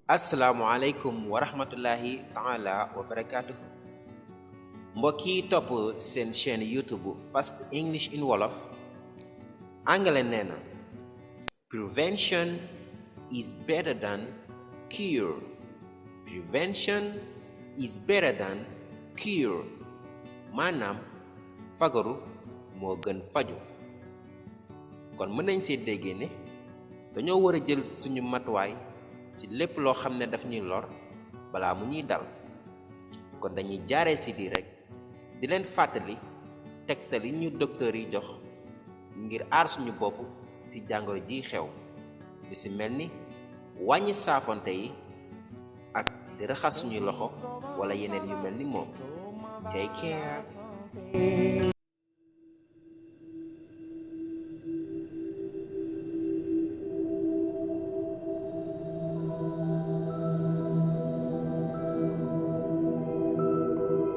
Assalamualaikum warahmatullahi taala wabarakatuh. Mbokk top sen chaîne YouTube Fast English in Wolof. Anglais Nèna. Prevention is better than cure. Prevention is better than cure. Manam fagaru mo gën faju. Kon mën nañ ci déggé né dañoo wara jël suñu matuwaay si lépp loo xam ne daf ñuy lor balaa mu ñuy dal kon dañuy jaaree si di rek di leen fàttali tegtal yi ñu docteur yi jox ngir aar suñu bopp ci jàngoro ji xew di si mel ni wàññi saafonte yi ak di raxas suñuy loxo wala yeneen yu mel ni moom. Take care.